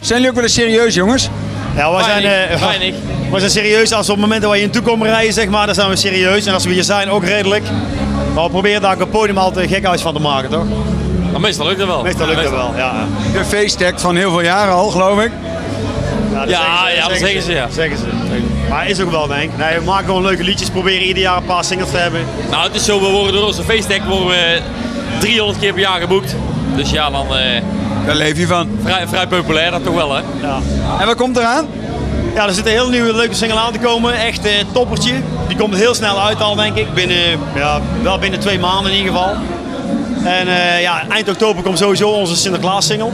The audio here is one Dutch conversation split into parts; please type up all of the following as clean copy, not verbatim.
Zijn jullie ook wel eens serieus, jongens? Ja, Weinig. we zijn serieus als op momenten waar je in toe komt rijden, zeg maar, dan zijn we serieus. En als we hier zijn, ook redelijk. Maar we proberen daar op het podium altijd gekhuis van te maken, toch? Maar meestal lukt het wel. Meestal lukt het wel, ja. De feestact van heel veel jaren al, geloof ik. Dat zeggen ze, ja. Zeggen ze. Maar is ook wel, denk ik. Nee, we maken gewoon leuke liedjes, proberen ieder jaar een paar singles te hebben. Nou, het is zo, we worden door onze feestdeck 300 keer per jaar geboekt. Dus ja, dan Daar leef je van. vrij populair dat toch wel, hè? Ja. En wat komt eraan? Ja, er zit een heel nieuwe leuke single aan te komen. Echt toppertje. Die komt heel snel uit al, denk ik. Wel binnen 2 maanden in ieder geval. En eind oktober komt sowieso onze Sinterklaas single.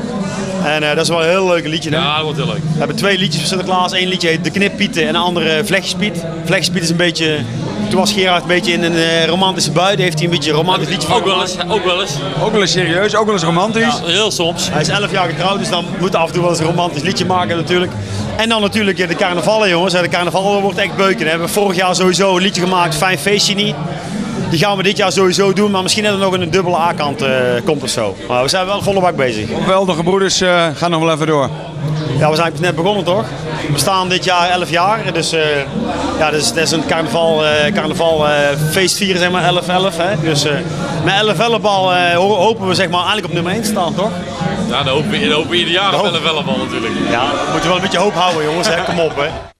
En dat is wel een heel leuk liedje. Hè? Ja, dat wordt heel leuk. We hebben 2 liedjes voor Sinterklaas. Eén liedje heet De Knippieten en een andere Vlechtjespiet. Vlechtjespiet is een beetje... Toen was Gerard een beetje in een romantische bui. Daar heeft hij een beetje een romantisch liedje van Ook wel eens. Ook wel eens serieus, ook wel eens romantisch. Ja, heel soms. Hij is 11 jaar getrouwd, dus dan moet hij af en toe wel eens een romantisch liedje maken natuurlijk. En dan natuurlijk de carnavallen, jongens. De carnaval wordt echt beuken. We hebben vorig jaar sowieso een liedje gemaakt, Fijn Feestje Niet. Die gaan we dit jaar sowieso doen, maar misschien dat er nog een dubbele A-kant komt of zo. Maar we zijn wel volle bak bezig. Geweldige broeders gaan nog wel even door. Ja, we zijn net begonnen toch? We staan dit jaar 11 jaar, dus dat is een carnaval feestvieren, zeg maar, 11-11. Dus met 11-11 bal hopen we zeg maar eigenlijk op nummer 1 te staan, toch? Ja, dat hopen we ieder jaar op 11 al natuurlijk. Ja, we moeten wel een beetje hoop houden, jongens. Hè? Kom op, hè.